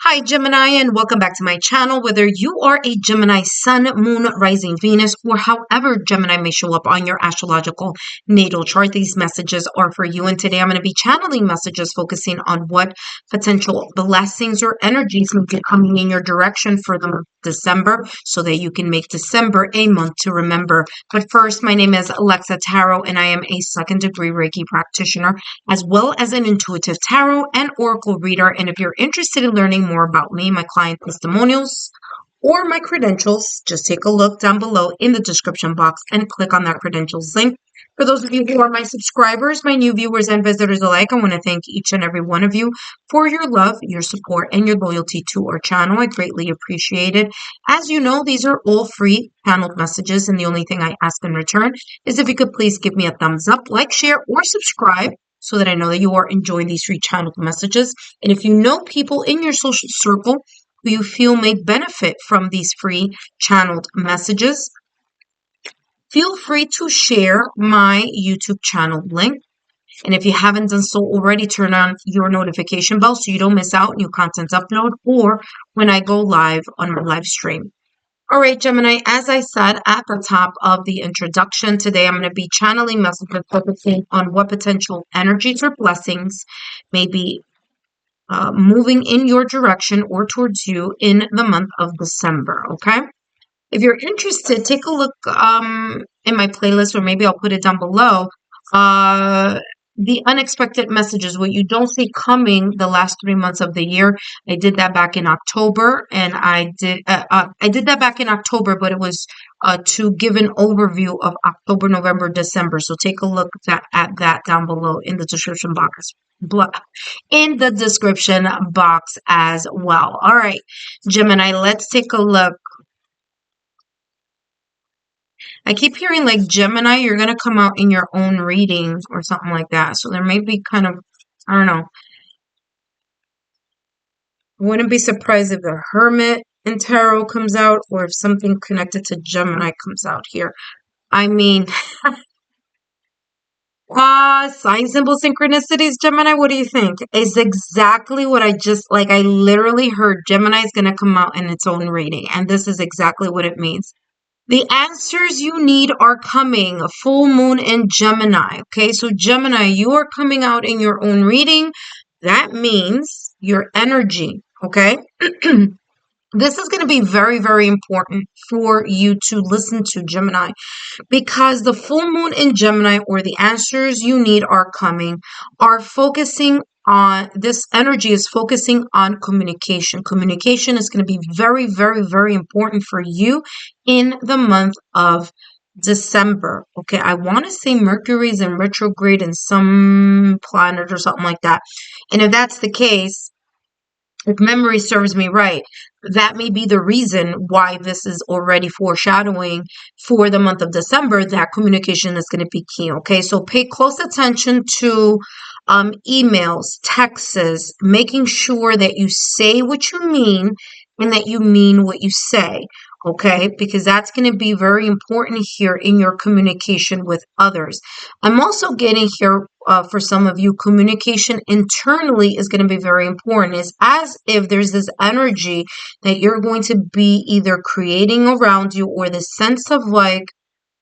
Hi, Gemini, and welcome back to my channel. Whether you are a Gemini Sun, Moon, Rising, Venus, or however Gemini may show up on your astrological natal chart, these messages are for you. And today I'm going to be channeling messages focusing on what potential blessings or energies may be coming in your direction for the month of December so that you can make December a month to remember. But first, my name is Lexa Tarot, and I am a second-degree Reiki practitioner, as well as an intuitive tarot and oracle reader. And if you're interested in learning more about me, my client testimonials, or my credentials, just take a look down below in the description box and click on that credentials link. For those of you who are my subscribers, my new viewers and visitors alike, I want to thank each and every one of you for your love, your support, and your loyalty to our channel. I greatly appreciate it. As you know, these are all free channeled messages, and the only thing I ask in return is if you could please give me a thumbs up, like, share, or subscribe so that I know that you are enjoying these free channeled messages. And if you know people in your social circle who you feel may benefit from these free channeled messages, feel free to share my YouTube channel link. And if you haven't done so already, turn on your notification bell so you don't miss out new content upload or when I go live on my live stream. All right, Gemini, as I said at the top of the introduction, today I'm going to be channeling messages focusing on what potential energies or blessings may be moving in your direction or towards you in the month of December, okay? If you're interested, take a look in my playlist, or maybe I'll put it down below. The unexpected messages, what you don't see coming the last 3 months of the year. I did that back in October, and I did that back in October, but it was to give an overview of October, November, December. So take a look at that down below in the description box. In the description box as well. All right, Gemini, let's take a look. I keep hearing like Gemini, you're going to come out in your own reading or something like that. So there may be kind of, I don't know. Wouldn't be surprised if the Hermit in Tarot comes out or if something connected to Gemini comes out here. I mean, sign symbol synchronicities, Gemini, what do you think? Is exactly what I literally heard Gemini is going to come out in its own reading. And this is exactly what it means. The answers you need are coming. A full moon in Gemini. Okay, so Gemini, you are coming out in your own reading. That means your energy. Okay. This is going to be very, very important for you to listen to, Gemini, because the full moon in Gemini, or the answers you need are coming, are focusing on, this energy is focusing on communication. Communication is going to be very, very, very important for you in the month of December. Okay, I want to say Mercury is in retrograde in some planet or something like that. And if that's the case, if memory serves me right, that may be the reason why this is already foreshadowing for the month of December, that communication is going to be key. Okay, so pay close attention to emails, texts, making sure that you say what you mean and that you mean what you say. Okay, because that's going to be very important here in your communication with others. I'm also getting here for some of you, communication internally is going to be very important. It's as if there's this energy that you're going to be either creating around you, or the sense of like,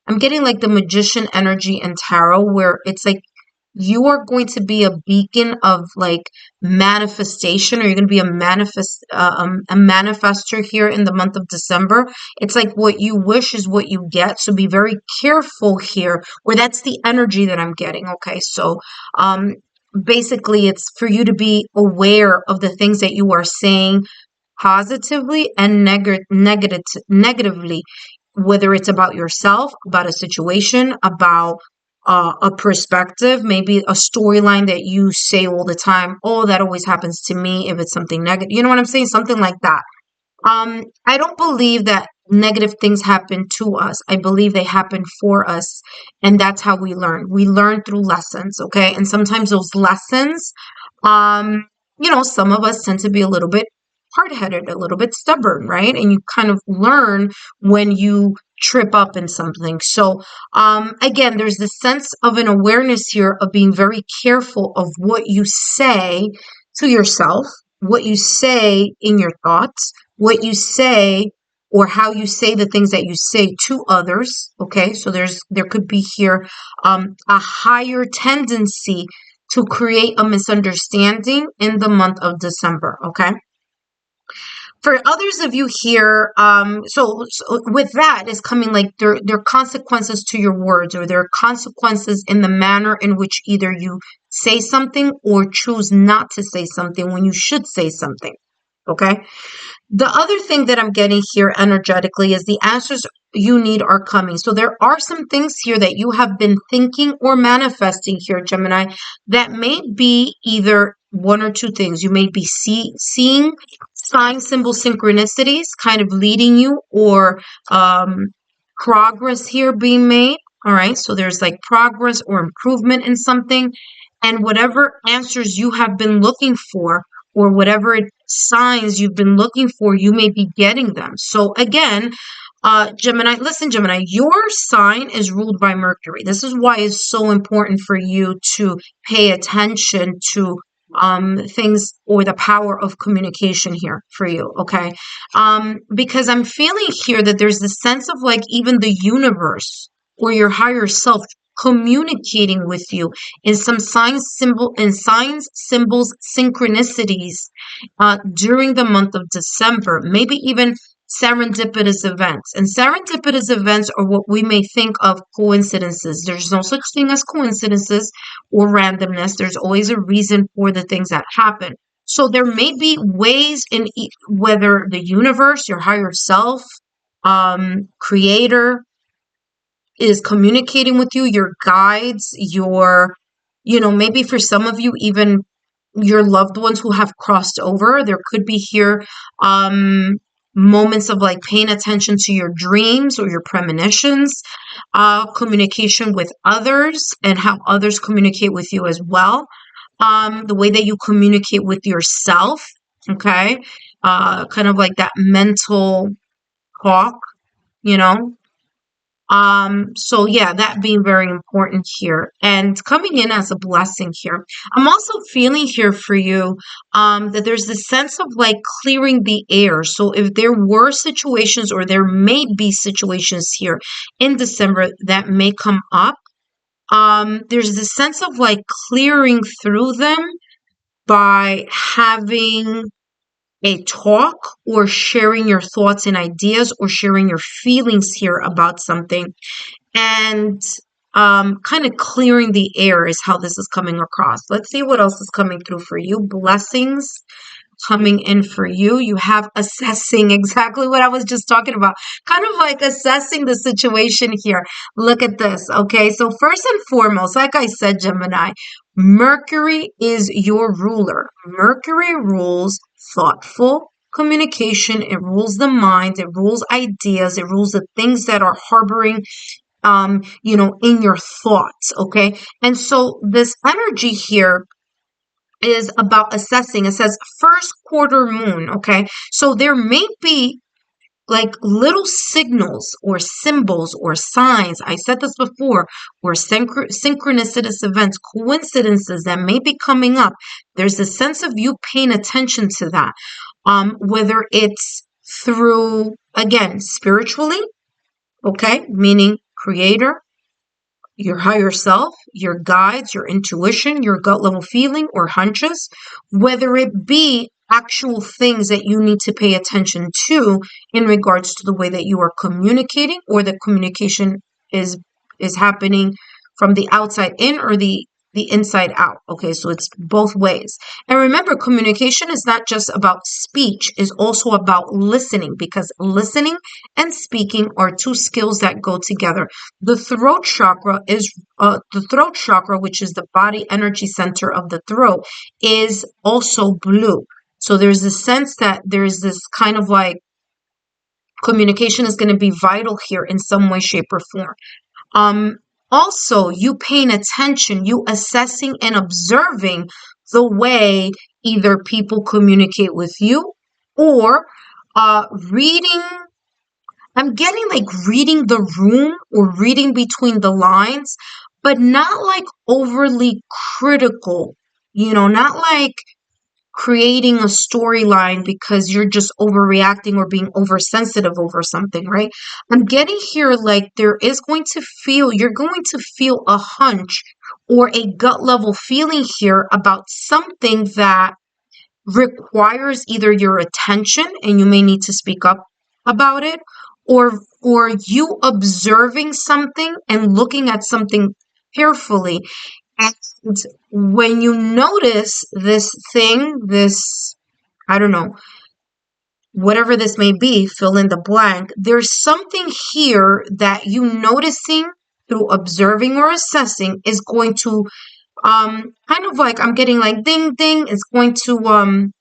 I'm getting like the magician energy in tarot, where it's like you are going to be a beacon of like manifestation, or you're going to be a manifester here in the month of December. It's like what you wish is what you get. So be very careful here, or that's the energy that I'm getting. Okay. So, basically it's for you to be aware of the things that you are saying positively and negatively, whether it's about yourself, about a situation, about a perspective, maybe a storyline that you say all the time. Oh, that always happens to me. If it's something negative, you know what I'm saying? Something like that. I don't believe that negative things happen to us. I believe they happen for us. And that's how we learn. We learn through lessons. Okay. And sometimes those lessons, some of us tend to be a little bit hard-headed, a little bit stubborn, right? And you kind of learn when you trip up in something. So again, there's this sense of an awareness here of being very careful of what you say to yourself, what you say in your thoughts, what you say or how you say the things that you say to others. Okay, so there could be here a higher tendency to create a misunderstanding in the month of December. Okay. For others of you here, so with that is coming like there are consequences to your words, or there are consequences in the manner in which either you say something or choose not to say something when you should say something. Okay. The other thing that I'm getting here energetically is the answers you need are coming. So there are some things here that you have been thinking or manifesting here, Gemini, that may be either one or two things. You may be seeing sign, symbol, synchronicities kind of leading you, or progress here being made. All right. So there's like progress or improvement in something. And whatever answers you have been looking for, or whatever signs you've been looking for, you may be getting them. So again, Gemini, listen, Gemini, your sign is ruled by Mercury. This is why it's so important for you to pay attention to things, or the power of communication here for you. Okay. Because I'm feeling here that there's this sense of like even the universe or your higher self communicating with you in some signs, symbols, synchronicities during the month of December, maybe even serendipitous events. And serendipitous events are what we may think of coincidences. There's no such thing as coincidences or randomness. There's always a reason for the things that happen. So there may be ways in whether the universe, your higher self, creator, is communicating with you, your guides, maybe for some of you, even your loved ones who have crossed over. There could be here moments of like paying attention to your dreams or your premonitions, communication with others and how others communicate with you as well. The way that you communicate with yourself, okay? Kind of like that mental talk, you know? So yeah, that being very important here and coming in as a blessing here. I'm also feeling here for you, that there's this sense of like clearing the air. So if there were situations, or there may be situations here in December that may come up, there's this sense of like clearing through them by having a talk, or sharing your thoughts and ideas, or sharing your feelings here about something, and kind of clearing the air is how this is coming across. Let's see what else is coming through for you. Blessings coming in for you. You have assessing, exactly what I was just talking about, kind of like assessing the situation here. Look at this. Okay, so first and foremost, like I said, Gemini, Mercury is your ruler. Mercury rules thoughtful communication. It rules the mind. It rules ideas. It rules the things that are harboring in your thoughts. Okay. And so this energy here is about assessing. It says first quarter moon. Okay. So there may be like little signals or symbols or signs. I said this before, or synchronicitous events, coincidences that may be coming up. There's a sense of you paying attention to that. Whether it's through, again, spiritually, okay, meaning creator, your higher self, your guides, your intuition, your gut level feeling or hunches, whether it be actual things that you need to pay attention to in regards to the way that you are communicating, or the communication is happening from the outside in, or the inside out. Okay, so it's both ways. And remember, communication is not just about speech, it's also about listening, because listening and speaking are two skills that go together. The throat chakra, which is the body energy center of the throat, is also blue. So there's a sense that there's this kind of like communication is going to be vital here in some way, shape, or form. Also, you paying attention, you assessing and observing the way either people communicate with you, or reading. I'm getting like reading the room, or reading between the lines, but not like overly critical, not like creating a storyline because you're just overreacting or being oversensitive over something, right? I'm getting here like you're going to feel a hunch or a gut level feeling here about something that requires either your attention and you may need to speak up about it, or you observing something and looking at something carefully. And when you notice this thing, this, I don't know, whatever this may be, fill in the blank, there's something here that you noticing through observing or assessing is going to kind of like, I'm getting like ding ding, it's going to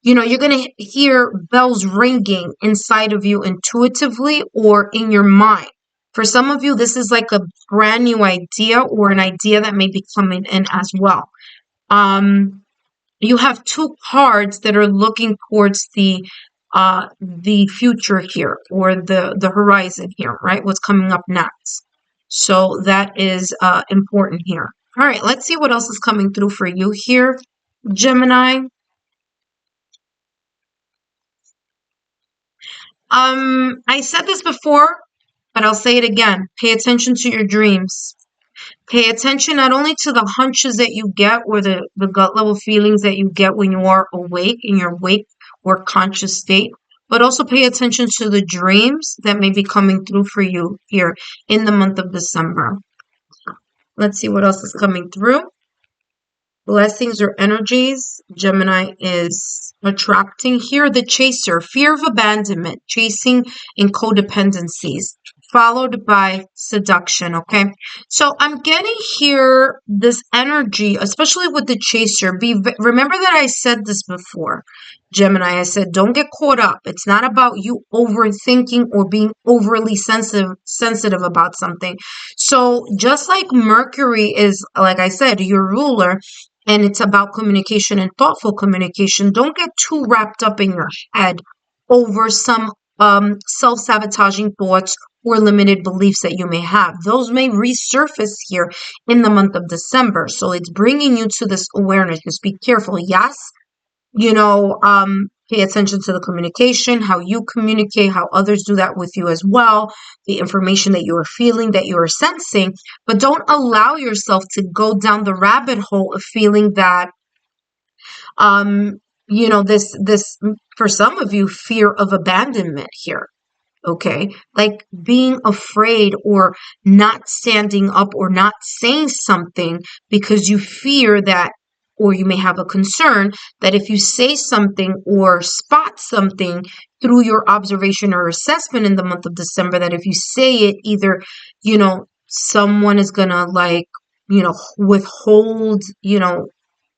you're going to hear bells ringing inside of you intuitively or in your mind. For some of you, this is like a brand new idea or an idea that may be coming in as well. You have two cards that are looking towards the future here, or the horizon here, right? What's coming up next. So that is important here. All right, let's see what else is coming through for you here, Gemini. I said this before, but I'll say it again. Pay attention to your dreams. Pay attention not only to the hunches that you get or the gut level feelings that you get when you are awake, in your awake or conscious state, but also pay attention to the dreams that may be coming through for you here in the month of December. Let's see what else is coming through. Blessings or energies. Gemini is attracting here the chaser, fear of abandonment, chasing and codependencies, followed by seduction. Okay, so I'm getting here this energy, especially with the chaser. Remember that I said this before, Gemini. I said don't get caught up. It's not about you overthinking or being overly sensitive about something. So just like Mercury is, like I said, your ruler, and it's about communication and thoughtful communication. Don't get too wrapped up in your head over some self-sabotaging thoughts or limited beliefs that you may have. Those may resurface here in the month of December. So it's bringing you to this awareness. Just be careful. Yes, pay attention to the communication, how you communicate, how others do that with you as well, the information that you are feeling, that you are sensing, but don't allow yourself to go down the rabbit hole of feeling that, this, for some of you, fear of abandonment here. Okay, like being afraid or not standing up or not saying something because you fear that, or you may have a concern that if you say something or spot something through your observation or assessment in the month of December, that if you say it, either, someone is gonna like, withhold,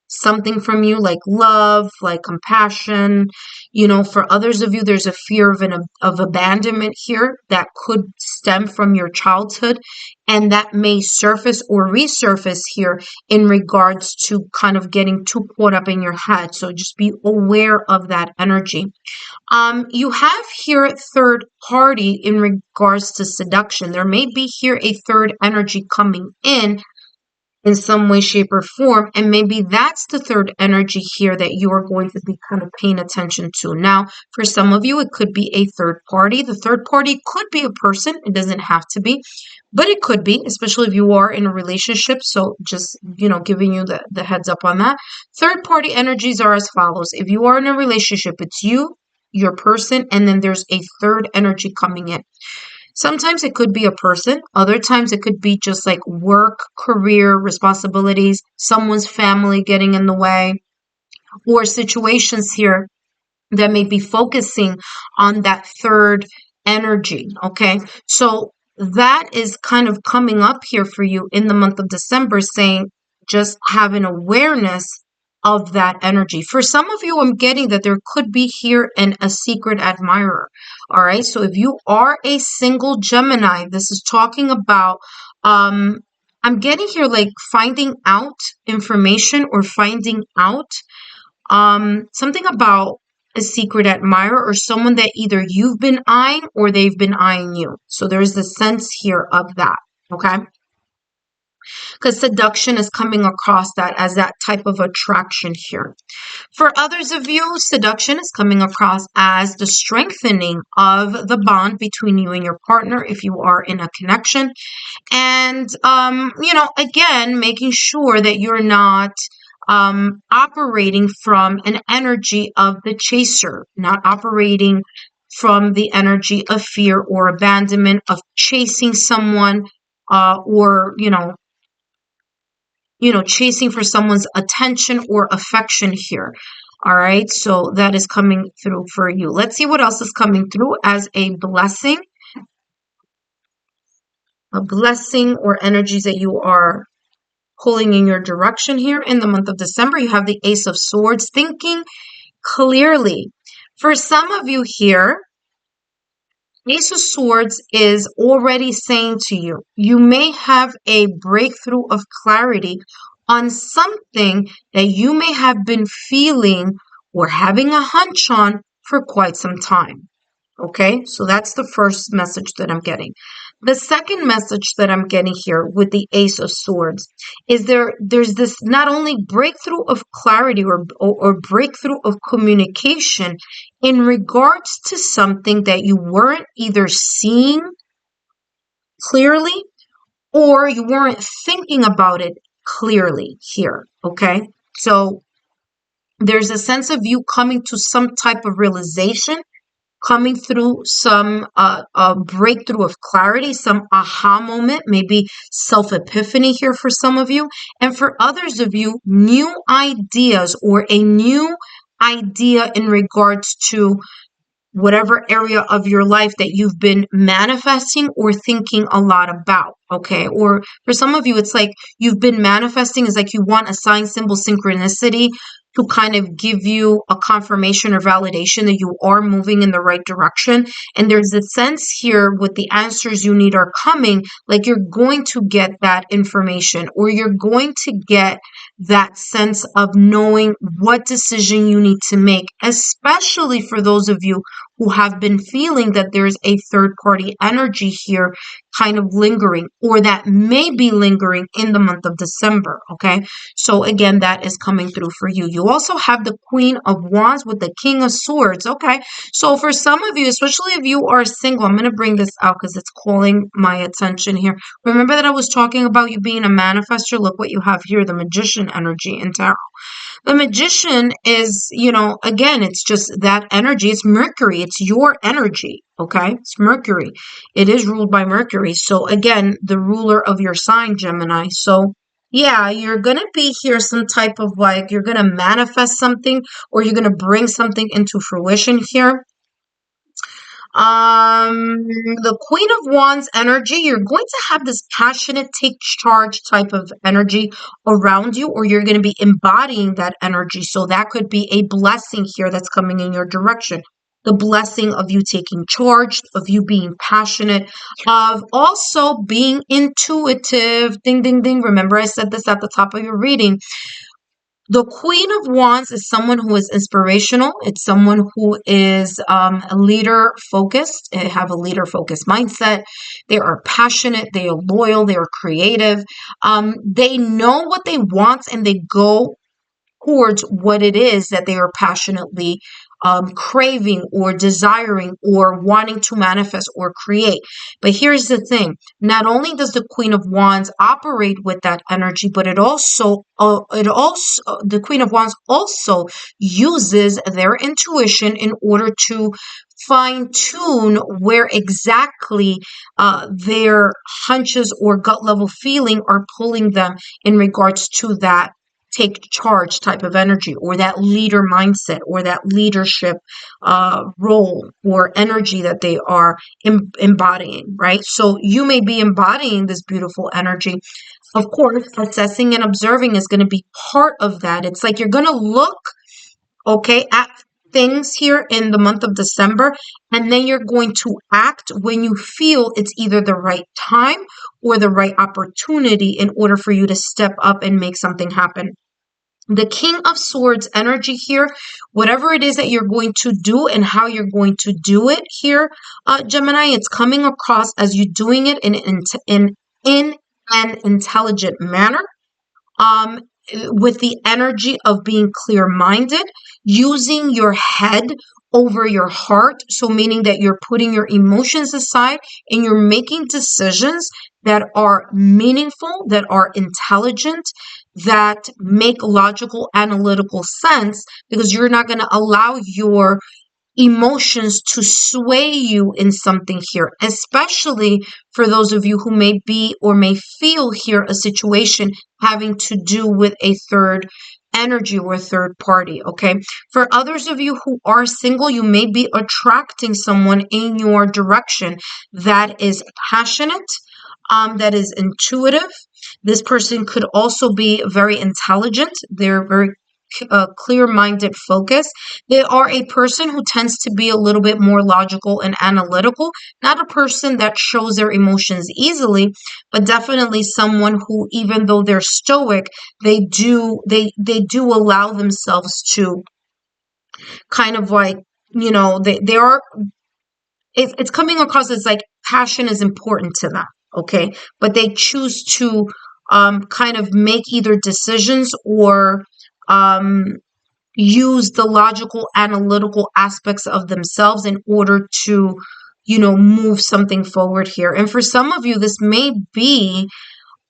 something from you, like love, like compassion. For others of you, there's a fear of abandonment here that could stem from your childhood, and that may surface or resurface here in regards to kind of getting too caught up in your head. So just be aware of that energy. You have here third party in regards to seduction. There may be here a third energy coming in some way, shape, or form. And maybe that's the third energy here that you are going to be kind of paying attention to. Now, for some of you, it could be a third party. The third party could be a person. It doesn't have to be, but it could be, especially if you are in a relationship. So just, giving you the heads up on that. Third party energies are as follows. If you are in a relationship, it's you, your person, and then there's a third energy coming in. Sometimes it could be a person. Other times it could be just like work, career, responsibilities, someone's family getting in the way, or situations here that may be focusing on that third energy. Okay. So that is kind of coming up here for you in the month of December, saying just have an awareness of that energy. For some of you, I'm getting that there could be here a secret admirer. All right. So if you are a single Gemini, this is talking about, I'm getting here like finding out information or finding out something about a secret admirer or someone that either you've been eyeing or they've been eyeing you. So there's the sense here of that. Okay. because seduction is coming across that as that type of attraction here. For others of you, seduction is coming across as the strengthening of the bond between you and your partner if you are in a connection. And, again, making sure that you're not operating from an energy of the chaser, not operating from the energy of fear or abandonment, of chasing someone, or chasing for someone's attention or affection here. All right, so that is coming through for you. Let's see what else is coming through as a blessing or energies that you are pulling in your direction here in the month of December. You have the Ace of Swords, thinking clearly. For some of you here, Ace of Swords is already saying to you, you may have a breakthrough of clarity on something that you may have been feeling or having a hunch on for quite some time. Okay, so that's the first message that I'm getting. The second message that I'm getting here with the Ace of Swords is there's this not only breakthrough of clarity or breakthrough of communication in regards to something that you weren't either seeing clearly or you weren't thinking about it clearly here. Okay, so there's a sense of you coming to some type of realization, coming through some breakthrough of clarity, some aha moment, maybe self-epiphany here for some of you. And for others of you, new ideas or a new idea in regards to whatever area of your life that you've been manifesting or thinking a lot about, okay? Or for some of you, it's like you've been manifesting, it's like you want a sign, symbol, synchronicity to kind of give you a confirmation or validation that you are moving in the right direction. And there's a sense here with the answers you need are coming, like you're going to get that information or you're going to get that sense of knowing what decision you need to make, especially for those of you who have been feeling that there's a third party energy here kind of lingering or that may be lingering in the month of December, okay? So again, that is coming through for you. You also have the Queen of Wands with the King of Swords, okay? So for some of you, especially if you are single, I'm going to bring this out because it's calling my attention here. Remember that I was talking about you being a manifester? Look what you have here, the Magician energy in tarot. The Magician is, again, it's just that energy. It's Mercury. It's your energy, okay? It's Mercury. It is ruled by Mercury. So again, the ruler of your sign, Gemini. So yeah, you're going to be here some type of you're going to manifest something or you're going to bring something into fruition here. The Queen of Wands energy, you're going to have this passionate, take charge type of energy around you, or you're going to be embodying that energy. So that could be a blessing here that's coming in your direction. The blessing of you taking charge, of you being passionate, of also being intuitive. Ding, ding, ding. Remember, I said this at the top of your reading. The Queen of Wands is someone who is inspirational. It's someone who is leader focused. They have a leader focused mindset. They are passionate. They are loyal. They are creative. They know what they want and they go towards what it is that they are passionately craving or desiring or wanting to manifest or create. But here's the thing. Not only does the Queen of Wands operate with that energy, but the Queen of Wands also uses their intuition in order to fine-tune where exactly their hunches or gut level feeling are pulling them in regards to that take charge type of energy or that leader mindset or that leadership role or energy that they are embodying, right? So you may be embodying this beautiful energy. Of course, assessing and observing is going to be part of that. It's like you're going to look, okay, at things here in the month of December, and then you're going to act when you feel it's either the right time or the right opportunity in order for you to step up and make something happen. The King of Swords energy here, whatever it is that you're going to do and how you're going to do it here, Gemini, it's coming across as you doing it in and intelligent manner, um, with the energy of being clear-minded, using your head over your heart. So meaning that you're putting your emotions aside and you're making decisions that are meaningful, that are intelligent, that make logical, analytical sense, because you're not going to allow your emotions to sway you in something here, especially for those of you who may be or may feel here a situation having to do with a third energy or a third party. Okay. For others of you who are single, you may be attracting someone in your direction that is passionate, that is intuitive. This person could also be very intelligent. They're very clear-minded focus. They are a person who tends to be a little bit more logical and analytical, not a person that shows their emotions easily, but definitely someone who, even though they're stoic, they do allow themselves to kind of like, they are, it's coming across as like passion is important to them, okay? But they choose to kind of make either decisions or um use the logical, analytical aspects of themselves in order to, move something forward here. And for some of you, this may be,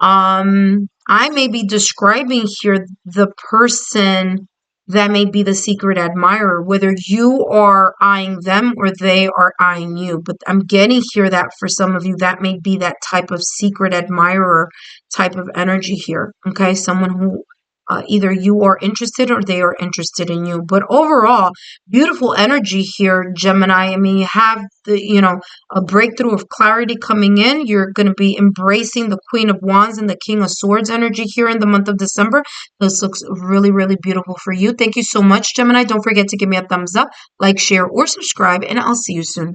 I may be describing here the person that may be the secret admirer, whether you are eyeing them or they are eyeing you. But I'm getting here that for some of you, that may be that type of secret admirer type of energy here. Okay. Someone who either you are interested or they are interested in you. But overall, beautiful energy here, Gemini. I mean, you have a breakthrough of clarity coming in. You're going to be embracing the Queen of Wands and the King of Swords energy here in the month of December. This looks really, really beautiful for you. Thank you so much, Gemini. Don't forget to give me a thumbs up, like, share, or subscribe, and I'll see you soon.